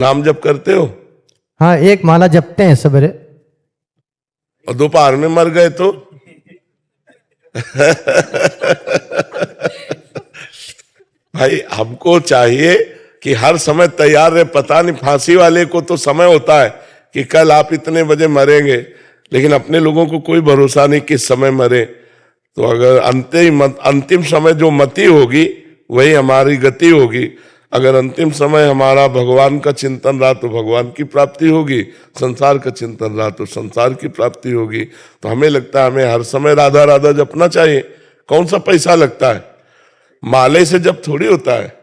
नाम जप करते हो हाँ, एक माला जपते हैं सवेरे। और दोपहर में मर गए तो भाई हमको चाहिए कि हर समय तैयार रहे। पता नहीं फांसी वाले को तो समय होता है कि कल आप इतने बजे मरेंगे, लेकिन अपने लोगों को कोई भरोसा नहीं किस समय मरे। तो अगर अंतिम समय जो मति होगी वही हमारी गति होगी। अगर अंतिम समय हमारा भगवान का चिंतन रहा तो भगवान की प्राप्ति होगी, संसार का चिंतन रहा तो संसार की प्राप्ति होगी। तो हमें लगता है हमें हर समय राधा राधा जपना चाहिए। कौन सा पैसा लगता है? माले से जब थोड़ी होता है।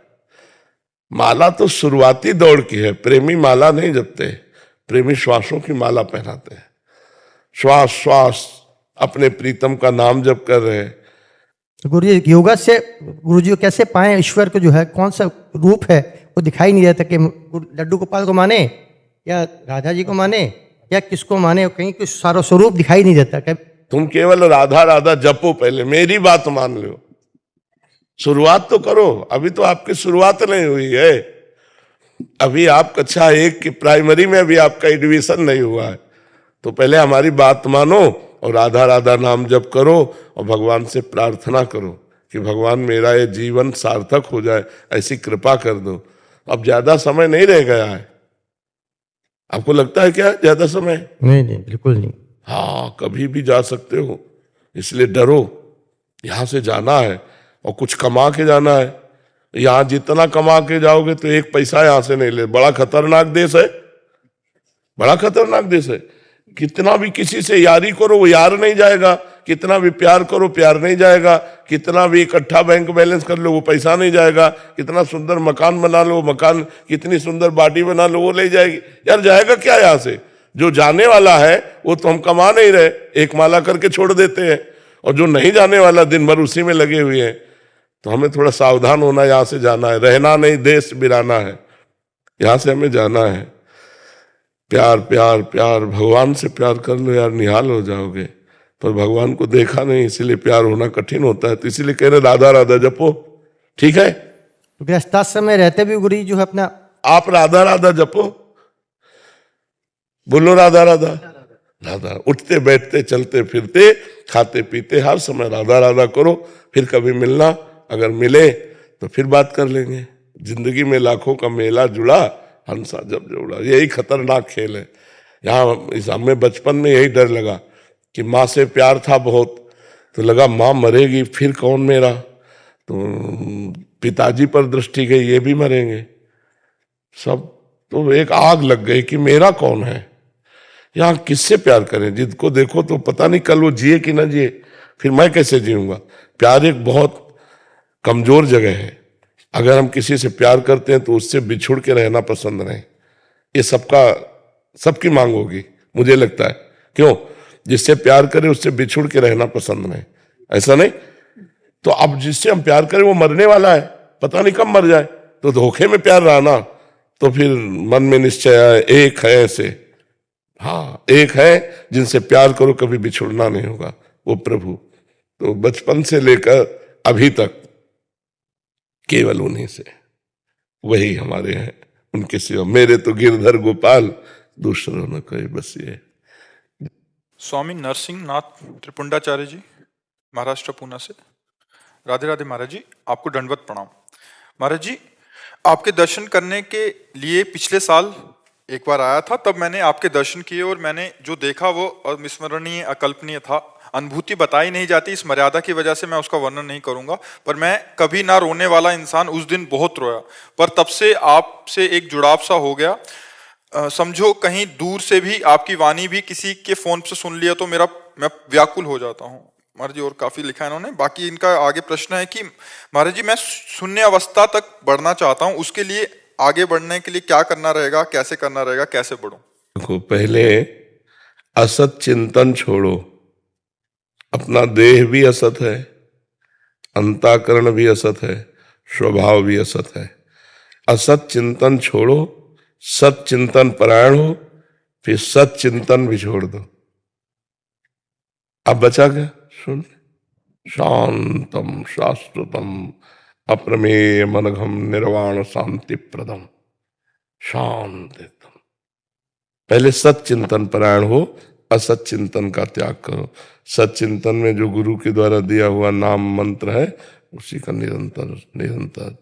माला तो शुरुआती दौड़ की है। प्रेमी माला नहीं जपते, प्रेमी श्वासों की माला पहनाते हैं। श्वास श्वास अपने प्रीतम का नाम जप कर रहे हैं। तो गुरु जी, योगा से गुरु जी कैसे पाए ईश्वर को, जो है कौन सा रूप है वो दिखाई नहीं देता कि लड्डू गोपाल को माने या राधा जी को माने या किसको माने, कहीं कुछ सारा स्वरूप दिखाई नहीं देता। क्या तुम केवल राधा राधा जपो, पहले मेरी बात मान लो, शुरुआत तो करो। अभी तो आपकी शुरुआत नहीं हुई है। अभी आप कक्षा 1 की प्राइमरी में अभी आपका एडमिशन नहीं हुआ है। तो पहले हमारी बात मानो और राधा राधा नाम जप करो और भगवान से प्रार्थना करो कि भगवान मेरा ये जीवन सार्थक हो जाए, ऐसी कृपा कर दो। अब ज्यादा समय नहीं रह गया है। आपको लगता है क्या ज्यादा समय? नहीं नहीं, बिल्कुल नहीं। हाँ, कभी भी जा सकते हो, इसलिए डरो। यहां से जाना है और कुछ कमा के जाना है। यहां जितना कमा के जाओगे तो एक पैसा यहां से नहीं ले। बड़ा खतरनाक देश है, बड़ा खतरनाक देश है। कितना भी किसी से यारी करो वो यार नहीं जाएगा, कितना भी प्यार करो प्यार नहीं जाएगा, कितना भी इकट्ठा बैंक बैलेंस कर लो वो पैसा नहीं जाएगा, कितना सुंदर मकान बना लो मकान, कितनी सुंदर बॉडी बना लो वो ले जाएगी। यार जाएगा क्या यहाँ से? जो जाने वाला है वो तो हम कमा नहीं रहे, एक माला करके छोड़ देते हैं। और जो नहीं जाने वाला दिन भर उसी में लगे हुए हैं। तो हमें थोड़ा सावधान होना, यहाँ से जाना है, रहना नहीं देश बिराना है। यहाँ से हमें जाना है। प्यार प्यार प्यार, भगवान से प्यार कर लो यार, निहाल हो जाओगे। पर भगवान को देखा नहीं, इसीलिए प्यार होना कठिन होता है। तो इसीलिए कह रहे राधा राधा जपो, ठीक है? तो गृहस्थाश्रम में रहते भी गुरु जी जो है अपना आप राधा राधा जपो, बोलो राधा राधा राधा। उठते बैठते चलते फिरते खाते पीते हर समय राधा राधा करो। फिर कभी मिलना, अगर मिले तो फिर बात कर लेंगे। जिंदगी में लाखों का मेला जुड़ा, हंसा जब जोड़ा। यही खतरनाक खेल है। यहाँ इस हमें बचपन में यही डर लगा कि माँ से प्यार था बहुत, तो लगा माँ मरेगी फिर कौन मेरा। तो पिताजी पर दृष्टि गई, ये भी मरेंगे सब। तो एक आग लग गई कि मेरा कौन है। यहाँ किससे प्यार करें? जिसको देखो तो पता नहीं कल वो जिए कि ना जिए, फिर मैं कैसे जीऊंगा। प्यार एक बहुत कमजोर जगह है। अगर हम किसी से प्यार करते हैं तो उससे बिछुड़ के रहना पसंद नहीं। ये सबकी मांग होगी मुझे लगता है। क्यों? जिससे प्यार करे उससे बिछुड़ के रहना पसंद नहीं, ऐसा नहीं? तो अब जिससे हम प्यार करें वो मरने वाला है, पता नहीं कब मर जाए। तो धोखे में प्यार रहा ना, तो फिर मन में निश्चय है एक है ऐसे। हाँ, एक है जिनसे प्यार करो कभी बिछुड़ना नहीं होगा, वो प्रभु। तो बचपन से लेकर अभी तक केवल उन्हीं से, वही हमारे हैं। उनके सिवा मेरे तो गिरधर गोपाल, दूसरों न कोई बस ये। स्वामी नरसिंह नाथ त्रिपुंडाचार्य जी, महाराष्ट्र पूना से। राधे राधे महाराज जी, आपको दंडवत प्रणाम। महाराज जी, आपके दर्शन करने के लिए पिछले साल एक बार आया था, तब मैंने आपके दर्शन किए और मैंने जो देखा वो अविस्मरणीय अकल्पनीय था। अनुभूति बताई नहीं जाती, इस मर्यादा की वजह से मैं उसका वर्णन नहीं करूंगा। पर मैं कभी ना रोने वाला इंसान उस दिन बहुत रोया, पर तब से आपसे एक जुड़ाव सा हो गया। समझो कहीं दूर से भी आपकी वाणी भी किसी के फोन से सुन लिया तो मैं व्याकुल हो जाता हूँ महाराज जी। और काफी लिखा है इन्होंने। बाकी इनका आगे प्रश्न है कि महाराज जी, मैं शून्य अवस्था तक बढ़ना चाहता हूँ, उसके लिए आगे बढ़ने के लिए क्या करना रहेगा, कैसे करना रहेगा, कैसे बढ़ूं? देखो, पहले असत चिंतन छोड़ो। अपना देह भी असत है, अंतःकरण भी असत है, स्वभाव भी असत है। असत चिंतन छोड़ो, सत चिंतन परायण हो, फिर सत चिंतन भी छोड़ दो। अब बचा क्या? सुन, शांतम शाश्वतम अप्रमेय मनघम निर्वाण शांति प्रदम। शांत एकदम। पहले सत चिंतन परायण हो, असत चिंतन का त्याग करो। सत चिंतन में जो गुरु के द्वारा दिया हुआ नाम मंत्र है उसी का निरंतर निरंतर,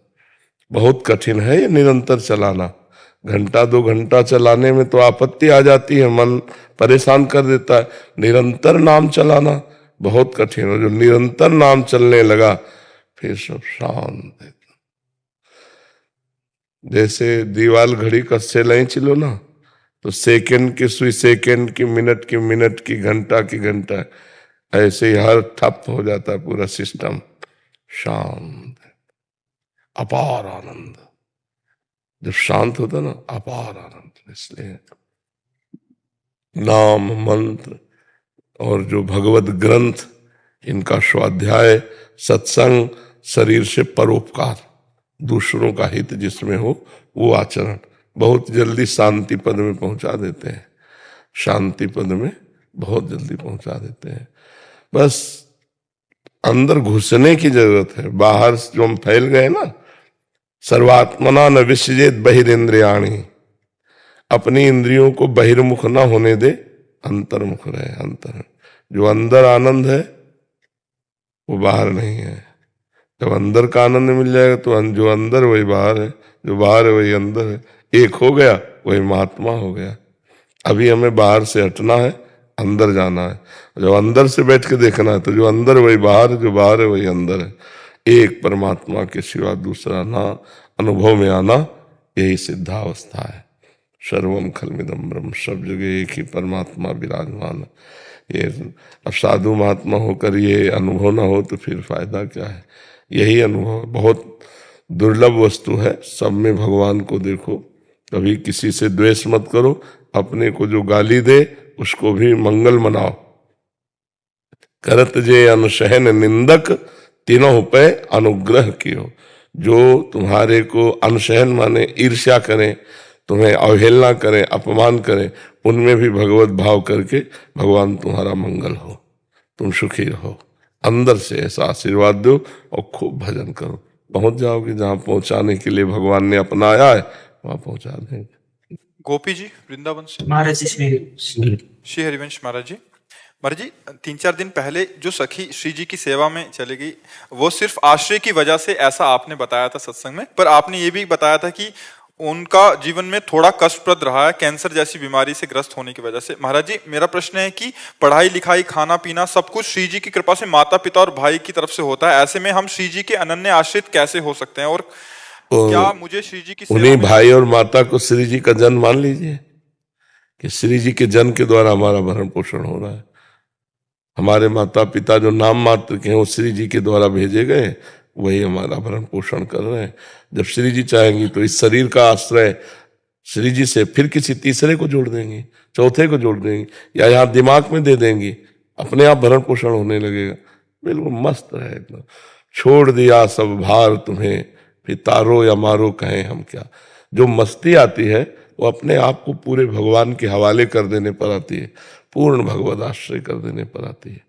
बहुत कठिन है ये निरंतर चलाना। घंटा 2 घंटा चलाने में तो आपत्ति आ जाती है, मन परेशान कर देता है। निरंतर नाम चलाना बहुत कठिन है। जो निरंतर नाम चलने लगा फिर सब शांत है। जैसे दीवाल घड़ी कस्से नहीं चिलो ना, तो सेकंड की सुई सेकंड की, मिनट की, घंटा की घंटा, ऐसे ही हर ठप हो जाता है पूरा सिस्टम। शांत, अपार आनंद। जब शांत होता ना, अपार आनंद। इसलिए नाम मंत्र और जो भगवत ग्रंथ, इनका स्वाध्याय, सत्संग, शरीर से परोपकार, दूसरों का हित जिसमें हो वो आचरण बहुत जल्दी शांति पद में पहुंचा देते हैं। शांति पद में बहुत जल्दी पहुंचा देते हैं। बस अंदर घुसने की जरूरत है। बाहर जो हम फैल गए ना, सर्वात्मना न विसृजेत बहिरेंद्रियाणि, अपनी इंद्रियों को बहिर्मुख ना होने दे, अंतर्मुख रहे। अंतर, जो अंदर आनंद है वो बाहर नहीं है। जब अंदर का आनंद मिल जाएगा तो जो अंदर वही बाहर है, जो बाहर है वही अंदर है। एक हो गया वही महात्मा हो गया। अभी हमें बाहर से हटना है, अंदर जाना है। जब अंदर से बैठ के देखना है तो जो अंदर वही बाहर है, जो बाहर है वही अंदर है। एक परमात्मा के सिवा दूसरा ना अनुभव में आना, यही सिद्धावस्था है। सर्वम खलमिदम ब्रह्म, सब जगह एक ही परमात्मा विराजमान है। ये अब साधु महात्मा होकर ये अनुभव ना हो तो फिर फायदा क्या है। यही अनुभव बहुत दुर्लभ वस्तु है। सब में भगवान को देखो। कभी किसी से द्वेष मत करो। अपने को जो गाली दे उसको भी मंगल मनाओ। करत जे अनुसहन निंदक, तीनों पे अनुग्रह कियो। जो तुम्हारे को अनुसहन माने ईर्ष्या करें, तुम्हें अवहेलना करें, अपमान करें, उनमें भी भगवत भाव करके भगवान तुम्हारा मंगल हो, तुम सुखी रहो। अंदर से ऐसा आशीर्वाद दो और खूब भजन करो। पहुंच जाओगे जहां पहुंचाने के लिए भगवान ने अपनाया है, वहां पहुंचा देंगे। गोपी जी वृंदावन से। महाराज जी श्री हरिवंश महाराज जी। महाराज जी 3-4 दिन पहले जो सखी श्री जी की सेवा में चली गई, वो सिर्फ आश्रय की वजह से, ऐसा आपने बताया था सत्संग में। पर आपने ये भी बताया था कि उनका जीवन में थोड़ा कष्टप्रद रहा है, कैंसर जैसी बीमारी से ग्रस्त होने की वजह से। महाराज जी मेरा प्रश्न है कि पढ़ाई लिखाई, खाना पीना, सब कुछ श्री जी की कृपा से माता पिता और भाई की तरफ से होता है। ऐसे में हम श्री जी के अनन्य आश्रित कैसे हो सकते हैं? और क्या मुझे श्री जी की उन्हीं भाई और माता को श्री जी का जन्म मान लीजिए कि श्री जी के जन्म के द्वारा हमारा भरण पोषण हो रहा है। हमारे माता पिता जो नाम मात्र के हैं वो श्री जी के द्वारा भेजे गए, वही हमारा भरण पोषण कर रहे हैं। जब श्री जी चाहेंगी तो इस शरीर का आश्रय श्री जी से फिर किसी तीसरे को जोड़ देंगी, चौथे को जोड़ देंगी, या यहाँ दिमाग में दे देंगी, अपने आप भरण पोषण होने लगेगा। बिल्कुल मस्त रहेगा। छोड़ दिया सब भार तुम्हें, फिर तारो या मारो कहें हम क्या। जो मस्ती आती है वो अपने आप को पूरे भगवान के हवाले कर देने पर आती है, पूर्ण भगवत आश्रय कर देने पर आती है।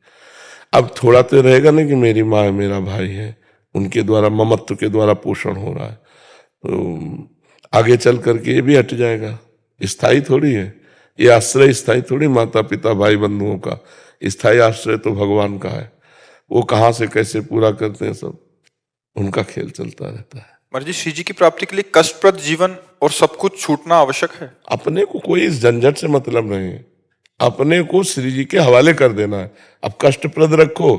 अब थोड़ा तो रहेगा ना कि मेरी माँ है, मेरा भाई है, उनके द्वारा ममत्व के द्वारा पोषण हो रहा है, तो आगे चल करके ये भी हट जाएगा। स्थायी थोड़ी है ये आश्रय, स्थायी थोड़ी माता पिता भाई बंधुओं का। स्थायी आश्रय तो भगवान का है। वो कहाँ से कैसे पूरा करते हैं सब उनका खेल चलता रहता है। महाराज जी श्री जी की प्राप्ति के लिए कष्टप्रद जीवन और सब कुछ छूटना आवश्यक है। अपने को कोई इस झंझट से मतलब नहीं है, अपने को श्री जी के हवाले कर देना है। अब कष्टप्रद रखो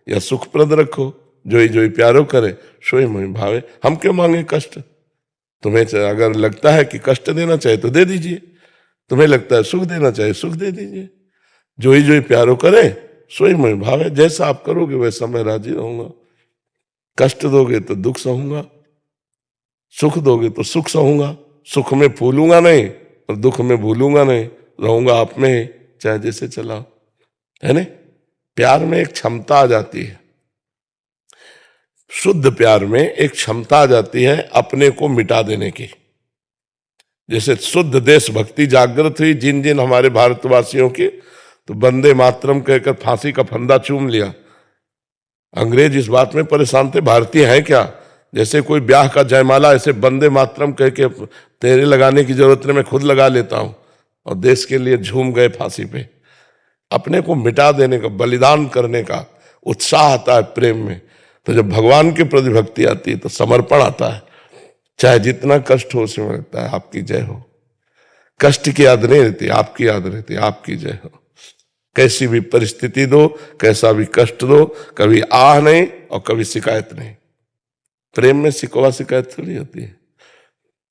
या सुखप्रद रखो, जोई जोई प्यारो करे सोई मोहि भावे। हम क्यों मांगे कष्ट? तुम्हें अगर लगता है कि कष्ट देना चाहिए तो दे दीजिए, तुम्हें लगता है सुख देना चाहिए सुख दे दीजिए। जोई जोई प्यारो करे सोई मोहि भावे। जैसा आप करोगे वैसा मैं राजी रहूंगा। कष्ट दोगे तो दुख सहूंगा, सुख दोगे तो सुख सहूंगा। सुख में फूलूंगा नहीं और दुख में भूलूंगा नहीं, रहूंगा आप में ही, चाहे जैसे चलाओ, है ना। प्यार में एक क्षमता आ जाती है, शुद्ध प्यार में एक क्षमता आ जाती है अपने को मिटा देने की। जैसे शुद्ध देशभक्ति जागृत हुई जिन जिन हमारे भारतवासियों की, तो वंदे मातरम कहकर फांसी का फंदा चूम लिया। अंग्रेज इस बात में परेशान थे, भारतीय हैं क्या, जैसे कोई ब्याह का जयमाला ऐसे बंदे मातरम कह के तेरे लगाने की जरूरत नहीं, मैं खुद लगा लेता हूं, और देश के लिए झूम गए फांसी पे। अपने को मिटा देने का, बलिदान करने का उत्साह आता है प्रेम में। तो जब भगवान के प्रति भक्ति आती है तो समर्पण आता है, चाहे जितना कष्ट हो उसमें लगता है आपकी जय हो। कष्ट की याद नहीं रहती, आपकी याद रहती, आपकी जय हो। कैसी भी परिस्थिति दो, कैसा भी कष्ट दो, कभी आह नहीं और कभी शिकायत नहीं। प्रेम में शिकवा शिकायत थोड़ी होती है।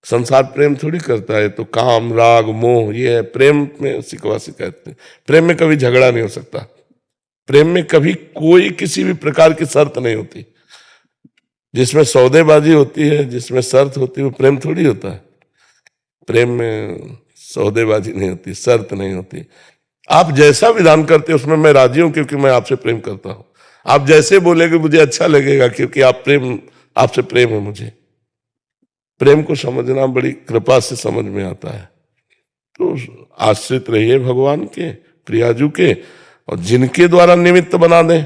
संसार प्रेम थोड़ी करता है, तो काम राग मोह ये है। प्रेम में शिकवा शिकायत नहीं। प्रेम में कभी झगड़ा नहीं हो सकता। प्रेम में कभी कोई किसी भी प्रकार की शर्त नहीं होती। जिसमें सौदेबाजी होती है, जिसमें शर्त होती है, वो प्रेम थोड़ी होता है। प्रेम में सौदेबाजी नहीं होती, शर्त नहीं होती। आप जैसा विधान करते उसमें मैं राजी हूं, क्योंकि मैं आपसे प्रेम करता हूं। आप जैसे बोलेंगे मुझे अच्छा लगेगा, क्योंकि आपसे प्रेम है मुझे। प्रेम को समझना बड़ी कृपा से समझ में आता है। तो आश्रित रहिए भगवान के, प्रियाजू के, और जिनके द्वारा निमित्त बना दें।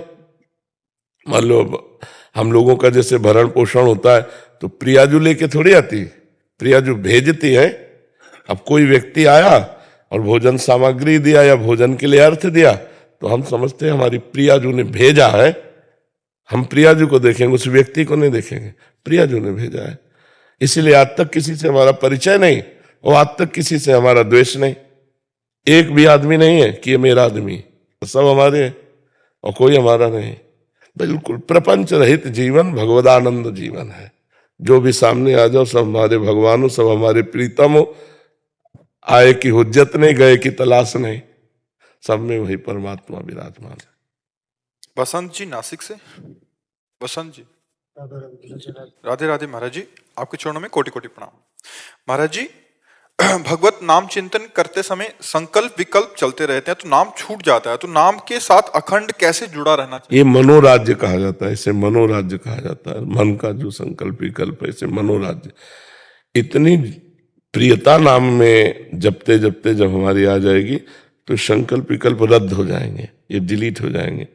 मान लो हम लोगों का जैसे भरण पोषण होता है, तो प्रियाजू लेके थोड़ी आती, प्रियाजू भेजती है। अब कोई व्यक्ति आया और भोजन सामग्री दिया या भोजन के लिए अर्थ दिया, तो हम समझते हैं हमारी प्रियाजू ने भेजा है। हम प्रियाजू को देखेंगे, उस व्यक्ति को नहीं देखेंगे। प्रियाजू ने भेजा है, इसीलिए आज तक किसी से हमारा परिचय नहीं, और आज तक किसी से हमारा द्वेष नहीं। एक भी आदमी नहीं है कि ये मेरा आदमी, सब हमारे हैं और कोई हमारा नहीं। बिल्कुल प्रपंच रहित जीवन भगवदानंद जीवन है। जो भी सामने आ जाओ, सब हमारे भगवान हो, सब हमारे प्रीतम हो। आए की हुज्जत नहीं, गए की तलाश नहीं, सब में वही परमात्मा विराजमान है। बसंत जी नासिक से। बसंत जी। राधे राधे महाराज जी, आपके चरणों में कोटि कोटि प्रणाम। महाराज जी, भगवत नाम चिंतन करते समय संकल्प विकल्प चलते रहते हैं तो नाम छूट जाता है, तो नाम के साथ अखंड कैसे जुड़ा रहना चाहिए? ये मनोराज्य कहा जाता है, इसे मनोराज्य कहा जाता है। मन का जो संकल्प विकल्प है, इसे मनोराज्य। इतनी प्रियता नाम में जपते जपते जब हमारी आ जाएगी, तो संकल्प विकल्प रद्द हो जाएंगे, ये डिलीट हो जाएंगे।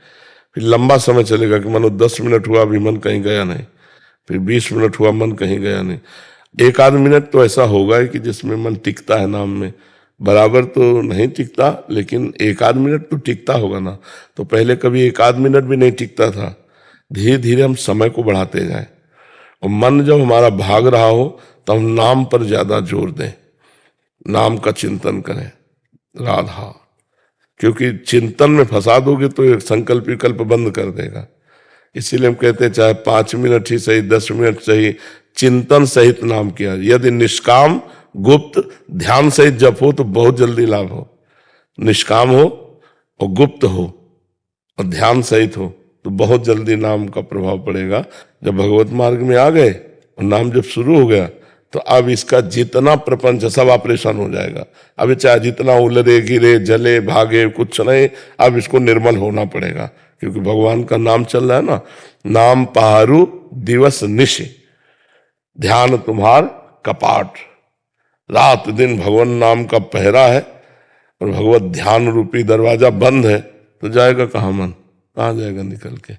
फिर लंबा समय चलेगा कि मानो 10 मिनट हुआ अभी मन कहीं गया नहीं, फिर 20 मिनट हुआ मन कहीं गया नहीं। एक आध मिनट तो ऐसा होगा कि जिसमें मन टिकता है नाम में। बराबर तो नहीं टिकता, लेकिन एक आध मिनट तो टिकता होगा ना। तो पहले कभी एक आध मिनट भी नहीं टिकता था। धीरे धीरे हम समय को बढ़ाते जाएं, और मन जब हमारा भाग रहा हो तो हम नाम पर ज्यादा जोर दें, नाम का चिंतन करें, राधा। क्योंकि चिंतन में फंसा दोगे तो एक संकल्प विकल्प बंद कर देगा। इसीलिए हम कहते हैं चाहे 5 मिनट ही सही, 10 मिनट सही, चिंतन सहित नाम किया। यदि निष्काम गुप्त ध्यान सहित जप हो तो बहुत जल्दी लाभ हो। निष्काम हो और गुप्त हो और ध्यान सहित हो तो बहुत जल्दी नाम का प्रभाव पड़ेगा। जब भगवत मार्ग में आ गए और नाम जब शुरू हो गया, तो अब इसका जितना प्रपंच सब ऑपरेशन हो जाएगा। अब चाहे जितना उलरे गिरे जले भागे कुछ नहीं, अब इसको निर्मल होना पड़ेगा, क्योंकि भगवान का नाम चल रहा है ना। नाम पहारू दिवस निश, ध्यान तुम्हार कपाट। रात दिन भगवान नाम का पहरा है, और भगवत ध्यान रूपी दरवाजा बंद है, तो जाएगा कहाँ मन, कहाँ जाएगा निकल के।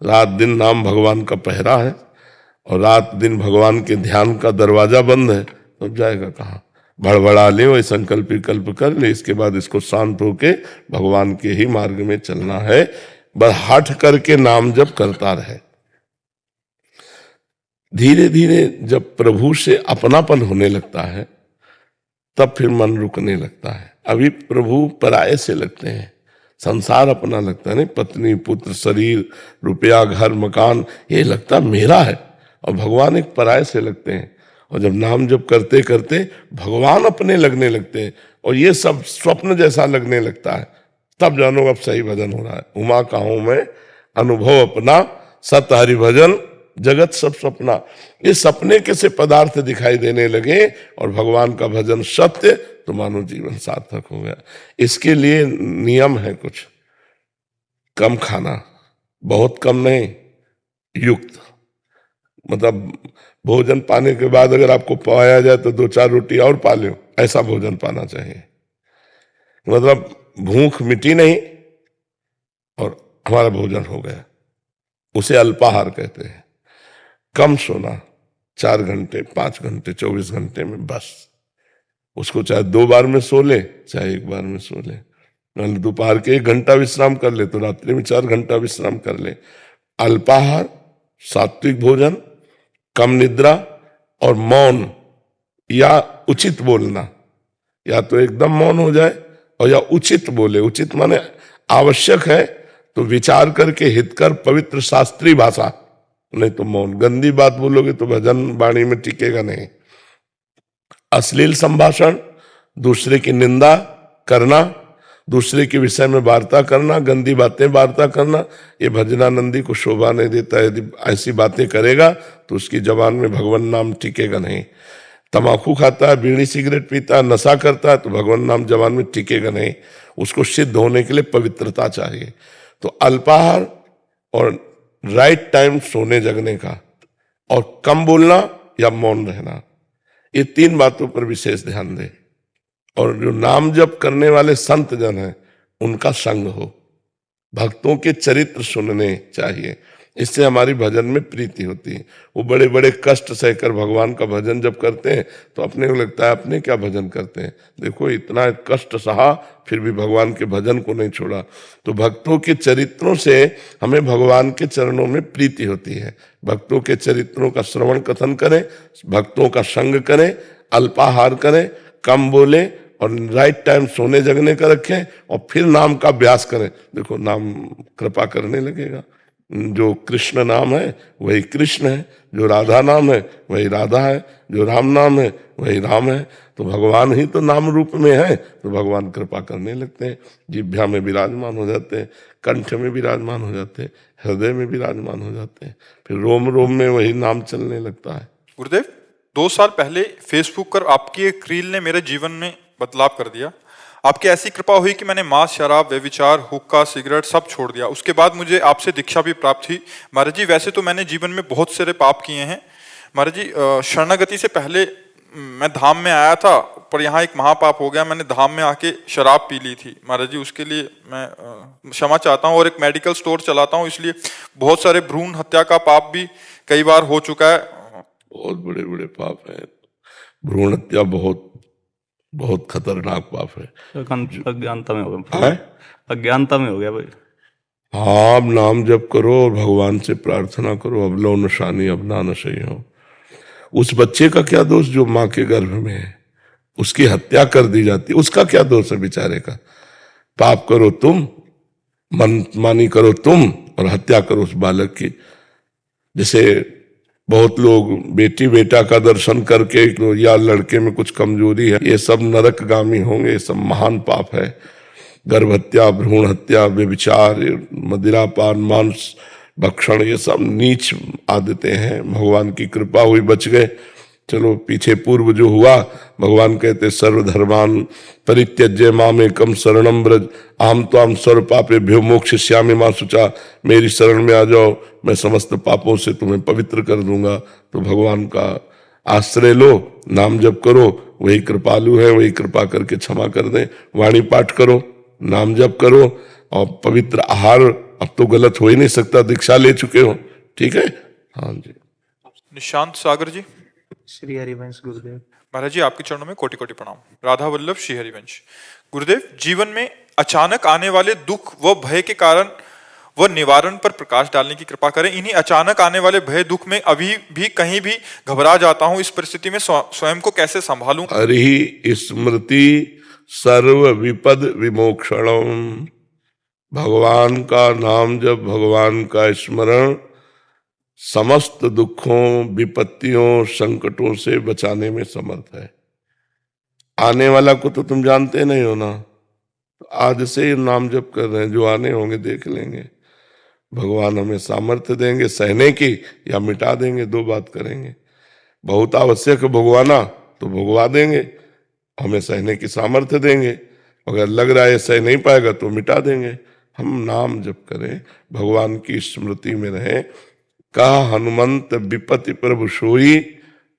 रात दिन नाम भगवान का पहरा है, और रात दिन भगवान के ध्यान का दरवाजा बंद है, तो जाएगा कहाँ। भड़बड़ा ले, वही संकल्प विकल्प कर ले, इसके बाद इसको शांत होके भगवान के ही मार्ग में चलना है। बस हट करके नाम जप करता रहे। धीरे धीरे जब प्रभु से अपनापन होने लगता है, तब फिर मन रुकने लगता है। अभी प्रभु पराये से लगते हैं, संसार अपना लगता है, नहीं पत्नी पुत्र शरीर रुपया घर मकान, ये लगता मेरा है, और भगवान एक पराये से लगते हैं। और जब नाम जप करते करते भगवान अपने लगने लगते हैं, और ये सब स्वप्न जैसा लगने लगता है, तब जानो अब सही भजन हो रहा है। उमा कहूं मैं अनुभव अपना, सत हरि भजन जगत सब सपना। ये सपने कैसे पदार्थ दिखाई देने लगे और भगवान का भजन सत्य, तो मानो जीवन सार्थक हो गया। इसके लिए नियम है कुछ, कम खाना, बहुत कम नहीं, युक्त। मतलब भोजन पाने के बाद अगर आपको पाया जाए तो 2-4 रोटी और पा लो, ऐसा भोजन पाना चाहिए। मतलब भूख मिटी नहीं और हमारा भोजन हो गया, उसे अल्पाहार कहते हैं। कम सोना, 4 घंटे 5 घंटे 24 घंटे में बस। उसको चाहे 2 बार में सो ले, चाहे 1 बार में सो ले। दोपहर के 1 घंटा विश्राम कर ले तो रात्रि में 4 घंटा विश्राम कर ले। अल्पाहार, सात्विक भोजन, कम निद्रा और मौन या उचित बोलना, या तो एकदम मौन हो जाए और या उचित बोले। उचित माने आवश्यक है तो विचार करके हितकर पवित्र शास्त्रीय भाषा, नहीं तो मौन। गंदी बात बोलोगे तो भजन वाणी में टिकेगा नहीं। अश्लील संभाषण, दूसरे की निंदा करना, दूसरे के विषय में वार्ता करना, गंदी बातें वार्ता करना, ये भजनानंदी को शोभा नहीं देता। यदि ऐसी बातें करेगा तो उसकी जबान में भगवान नाम टिकेगा नहीं। तंबाकू खाता है, बीड़ी सिगरेट पीता है, नशा करता है तो भगवान नाम जबान में टिकेगा नहीं। उसको सिद्ध होने के लिए पवित्रता चाहिए। तो अल्पाहार और राइट टाइम सोने जगने का, और कम बोलना या मौन रहना, ये 3 बातों पर विशेष ध्यान दें। और जो नाम जप करने वाले संत जन हैं उनका संग हो, भक्तों के चरित्र सुनने चाहिए, इससे हमारी भजन में प्रीति होती है। वो बड़े बड़े कष्ट सहकर भगवान का भजन जब करते हैं तो अपने को लगता है अपने क्या भजन करते हैं, देखो इतना कष्ट सहा फिर भी भगवान के भजन को नहीं छोड़ा। तो भक्तों के चरित्रों से हमें भगवान के चरणों में प्रीति होती है। भक्तों के चरित्रों का श्रवण कथन करें, भक्तों का संग करें, अल्पाहार करें, कम बोले और राइट टाइम सोने जगने का रखें, और फिर नाम का अभ्यास करें। देखो नाम कृपा करने लगेगा। जो कृष्ण नाम है वही कृष्ण है, जो राधा नाम है वही राधा है, जो राम नाम है वही राम है। तो भगवान ही तो नाम रूप में है, तो भगवान कृपा करने लगते हैं, जिह्वा में विराजमान हो जाते हैं, कंठ में विराजमान हो जाते हैं, हृदय में विराजमान हो जाते हैं, फिर रोम रोम में वही नाम चलने लगता है। गुरुदेव, 2 साल पहले फेसबुक पर आपकी एक रील ने मेरे जीवन में बदलाव कर दिया। आपकी ऐसी कृपा हुई कि मैंने मांस, शराब, व्यभिचार, हुक्का, सिगरेट सब छोड़ दिया। उसके बाद मुझे आपसे दीक्षा भी प्राप्त हुई। महाराज जी, वैसे तो मैंने जीवन में बहुत सारे पाप किए हैं महाराज जी। शरणागति से पहले मैं धाम में आया था, पर यहाँ एक महापाप हो गया। मैंने धाम में आके शराब पी ली थी महाराज जी, उसके लिए मैं क्षमा चाहता हूँ। और एक मेडिकल स्टोर चलाता हूँ, इसलिए बहुत सारे भ्रूण हत्या का पाप भी कई बार हो चुका है। बहुत बड़े बड़े पाप है, भ्रूण हत्या बहुत खतरनाक पाप है। अज्ञानता में हो गया, अज्ञानता में हो गया भाई। हाँ, अब नाम जप करो और भगवान से प्रार्थना करो, अब लो नशानी अब ना नशे हो। उस बच्चे का क्या दोष जो माँ के गर्भ में है, उसकी हत्या कर दी जाती, उसका क्या दोष है बेचारे का। पाप करो तुम, मनमानी करो तुम, और हत्या करो उस बालक की। जैसे बहुत लोग बेटी बेटा का दर्शन करके या लड़के में कुछ कमजोरी है, ये सब नरकगामी होंगे, ये सब महान पाप है। गर्भ हत्या, भ्रूण हत्या, व्यभिचार, मदिरापान, मांस भक्षण, ये सब नीच आदतें हैं। भगवान की कृपा हुई बच गए। चलो पीछे पूर्व जो हुआ, भगवान कहते सर्वधर्मान परित्यज्य मामेकम शरणम ब्रज अहम त्वाम सर्व पापेभ्यो मोक्षयिष्यामि मा शुचा। मेरी शरण में आ जाओ, मैं समस्त पापों से तुम्हें पवित्र कर दूंगा। तो भगवान का आश्रय लो, नाम जप करो, वही कृपालु है, वही कृपा करके क्षमा कर दे। वाणी पाठ करो, नाम जप करो, और पवित्र आहार अब तो गलत हो ही नहीं सकता, दीक्षा ले चुके हो, ठीक है। हाँ जी। निशांत सागर जी। श्री हरिवंश गुरुदेव। महाराज जी, आपके चरणों में कोटि कोटि प्रणाम। राधा वल्लभ श्री हरिवंश। गुरुदेव, जीवन में अचानक आने वाले दुख व भय के कारण व निवारण पर प्रकाश डालने की कृपा करें। इन्हीं अचानक आने वाले भय दुख में अभी भी कहीं भी घबरा जाता हूं। इस परिस्थिति में स्वयं को कैसे संभालूं? हरि स्मृति सर्व विपद विमोक्षणम। भगवान का नाम जब, भगवान का स्मरण समस्त दुखों, विपत्तियों, संकटों से बचाने में समर्थ है। आने वाला को तो तुम जानते नहीं हो ना, तो आज से ही नाम जप कर रहे हैं, जो आने होंगे देख लेंगे। भगवान हमें सामर्थ्य देंगे सहने की, या मिटा देंगे, 2 बात करेंगे। बहुत आवश्यक भगवाना तो भगवा देंगे, हमें सहने की सामर्थ्य देंगे। अगर लग रहा है सह नहीं पाएगा तो मिटा देंगे। हम नाम जप करें, भगवान की स्मृति में रहें। कहा हनुमंत विपत्ति प्रभु सोई,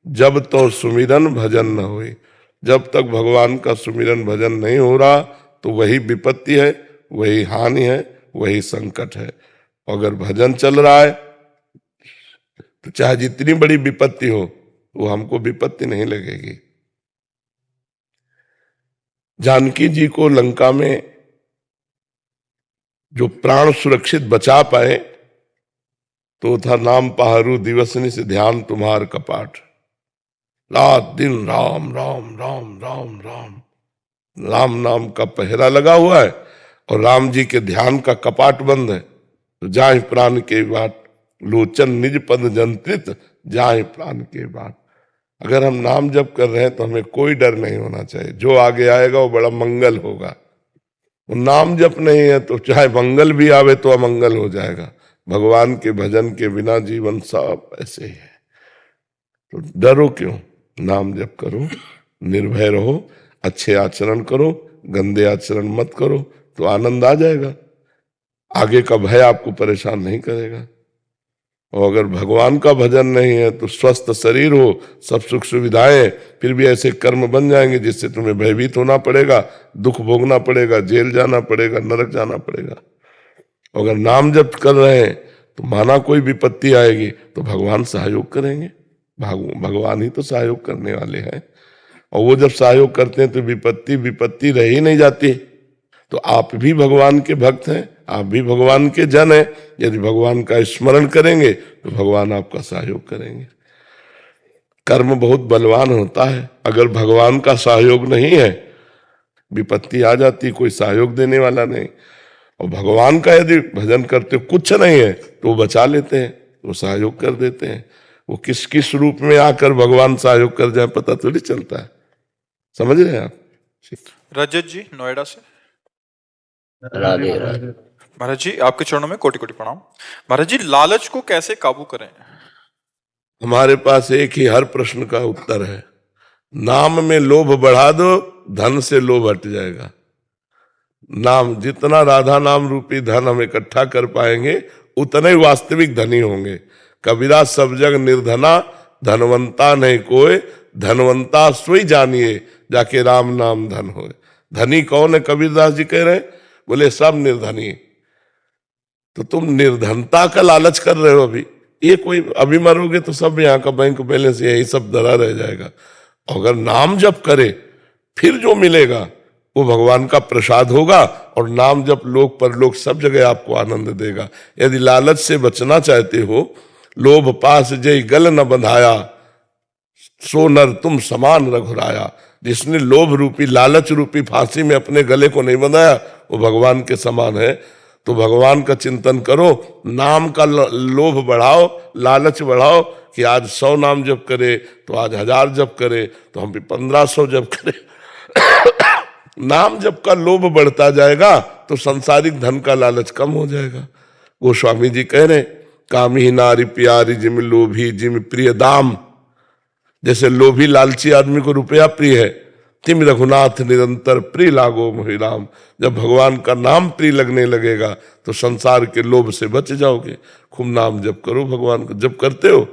जब तो सुमिरन भजन न होई। जब तक भगवान का सुमिरन भजन नहीं हो रहा तो वही विपत्ति है, वही हानि है, वही संकट है। अगर भजन चल रहा है, तो चाहे जितनी बड़ी विपत्ति हो वो हमको विपत्ति नहीं लगेगी। जानकी जी को लंका में जो प्राण सुरक्षित बचा पाए तो था नाम पहारू दिवसनी से ध्यान तुम्हार कपाट। रात दिन राम राम राम राम राम राम नाम का पहरा लगा हुआ है और राम जी के ध्यान का कपाट बंद है। तो जाहि प्राण के बाट लोचन निज पद जंत्रित जाहि प्राण के बाट। अगर हम नाम जप कर रहे हैं तो हमें कोई डर नहीं होना चाहिए, जो आगे आएगा वो बड़ा मंगल होगा। वो नाम जप नहीं है तो चाहे मंगल भी आवे तो अमंगल हो जाएगा। भगवान के भजन के बिना जीवन सब ऐसे ही है। तो डरो क्यों, नाम जप करो, निर्भय रहो, अच्छे आचरण करो, गंदे आचरण मत करो, तो आनंद आ जाएगा। आगे का भय आपको परेशान नहीं करेगा। और अगर भगवान का भजन नहीं है तो स्वस्थ शरीर हो, सब सुख सुविधाएं, फिर भी ऐसे कर्म बन जाएंगे जिससे तुम्हें भयभीत होना पड़ेगा, दुख भोगना पड़ेगा, जेल जाना पड़ेगा, नरक जाना पड़ेगा। अगर नाम जप कर रहे हैं तो माना कोई विपत्ति आएगी तो भगवान सहयोग करेंगे। भगवान ही तो सहयोग करने वाले हैं। और वो जब सहयोग करते हैं तो विपत्ति रह ही नहीं जाती। तो आप भी भगवान के भक्त हैं, आप भी भगवान के जन हैं। यदि भगवान का स्मरण करेंगे तो भगवान आपका सहयोग करेंगे। कर्म बहुत बलवान होता है, अगर भगवान का सहयोग नहीं है विपत्ति आ जाती, कोई सहयोग देने वाला नहीं। और भगवान का यदि भजन करते कुछ नहीं है तो वो बचा लेते हैं, वो सहयोग कर देते हैं। वो किस किस रूप में आकर भगवान सहयोग कर जाए पता थोड़ी चलता है। समझ रहे हैं आप। रजत जी नोएडा से। राधे राधे। महाराज जी आपके चरणों में कोटि कोटि प्रणाम। महाराज जी लालच को कैसे काबू करें? हमारे पास एक ही हर प्रश्न का उत्तर है, नाम में लोभ बढ़ा दो, धन से लोभ हट जाएगा। नाम, जितना राधा नाम रूपी धन हम इकट्ठा कर पाएंगे उतने ही वास्तविक धनी होंगे। कबीरा सब जग निर्धना, धनवंता नहीं कोई, धनवंता सोई जानिए जाके राम नाम धन होए। धनी कौन है कबीरदास जी कह रहे हैं? बोले सब निर्धनी। तो तुम निर्धनता का लालच कर रहे हो अभी। ये कोई अभी मरोगे तो सब यहाँ का बैंक बैलेंस यही सब धरा रह जाएगा। अगर नाम जप करे फिर जो मिलेगा वो भगवान का प्रसाद होगा। और नाम जप लोक परलोक सब जगह आपको आनंद देगा। यदि लालच से बचना चाहते हो, लोभ पास जय गल न बंधाया, सो नर तुम समान रघुराया। जिसने लोभ रूपी लालच रूपी फांसी में अपने गले को नहीं बंधाया वो भगवान के समान है। तो भगवान का चिंतन करो, नाम का लोभ बढ़ाओ, लालच बढ़ाओ कि आज 100 नाम जप करे तो आज 1000 जप करे तो हम भी 1500 जप करें। नाम जप का लोभ बढ़ता जाएगा तो सांसारिक धन का लालच कम हो जाएगा। गोस्वामी जी कह रहे, कामी नारी प्यारी जिम लोभी जिम प्रिय दाम। जैसे लोभी लालची आदमी को रुपया प्रिय है, तिम रघुनाथ निरंतर प्रिय लागो मोहि राम। जब भगवान का नाम प्रिय लगने लगेगा तो संसार के लोभ से बच जाओगे। खूब नाम जप करो, भगवान को जप करते हो,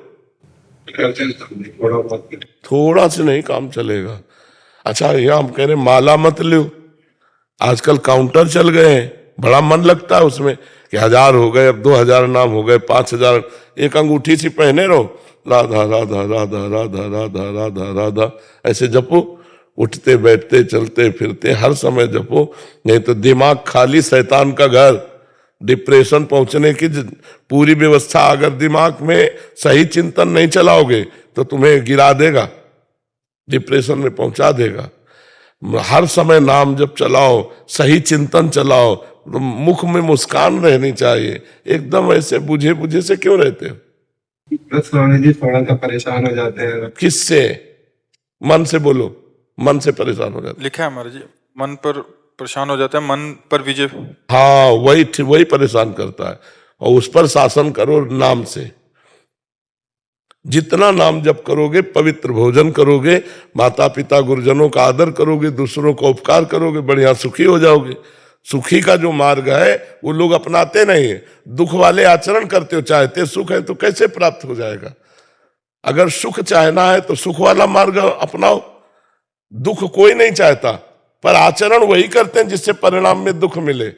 थोड़ा से नहीं काम चलेगा। अच्छा यहाँ हम कह रहे माला मत लो, आजकल काउंटर चल गए हैं, बड़ा मन लगता है उसमें कि 1000 हो गए, अब 2000 नाम हो गए, 5000। एक अंगूठी सी पहने रहो, राधा राधा राधा राधा राधा राधा राधा ऐसे जपो। उठते बैठते चलते फिरते हर समय जपो, नहीं तो दिमाग खाली शैतान का घर। डिप्रेशन पहुंचने की पूरी व्यवस्था अगर दिमाग में सही चिंतन नहीं चलाओगे तो तुम्हें गिरा देगा, डिप्रेशन में पहुंचा देगा। हर समय नाम जप चलाओ, सही चिंतन चलाओ, तो मुख में मुस्कान रहनी चाहिए। एकदम ऐसे बुझे बुझे से क्यों रहते हो? बस स्वामी जी थोड़ा सा परेशान हो जाते हैं। किससे? मन से बोलो, मन से परेशान हो जाते हैं। लिखा है महाराज जी, मन पर परेशान हो जाता है, मन पर विजय। हाँ वही परेशान करता है। और उस पर शासन करो नाम से। जितना नाम जप करोगे, पवित्र भोजन करोगे, माता पिता गुरुजनों का आदर करोगे, दूसरों का उपकार करोगे, बढ़िया सुखी हो जाओगे। सुखी का जो मार्ग है वो लोग अपनाते नहीं है, दुख वाले आचरण करते हो। चाहते सुख है तो कैसे प्राप्त हो जाएगा? अगर सुख चाहना है तो सुख वाला मार्ग अपनाओ। दुख कोई नहीं चाहता, पर आचरण वही करते हैं जिससे परिणाम में दुख मिले।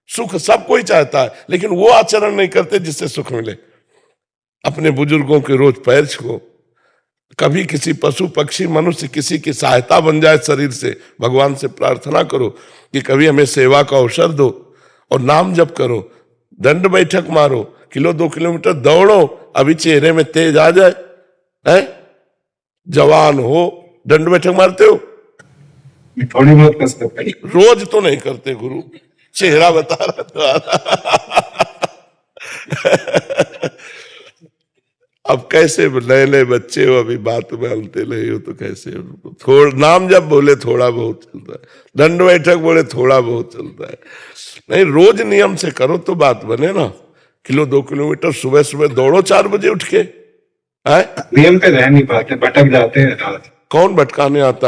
सुख सब कोई चाहता है लेकिन वो आचरण नहीं करते जिससे सुख मिले। अपने बुजुर्गों के रोज पैर छुओ, कभी किसी पशु पक्षी मनुष्य किसी की सहायता बन जाए शरीर से, भगवान से प्रार्थना करो कि कभी हमें सेवा का अवसर दो, और नाम जप करो, दंड बैठक मारो, 1-2 किलोमीटर दौड़ो, अभी चेहरे में तेज आ जाए, है जवान हो, दंड बैठक मारते हो? थोड़ी बहुत कसरत करी। रोज तो नहीं करते गुरु, चेहरा बता रहा था। अब कैसे नए नए बच्चे हो, अभी बात मानते नहीं हो तो कैसे? थोड़ा नाम जब बोले थोड़ा बहुत चलता है, दंड बैठक बोले थोड़ा बहुत चलता है, नहीं रोज नियम से करो तो बात बने ना। 1-2 किलोमीटर सुबह सुबह दौड़ो 4 बजे उठ के, है नियम पे रह नहीं पाते, भटक जाते हैं रात। कौन भटकाने आता है?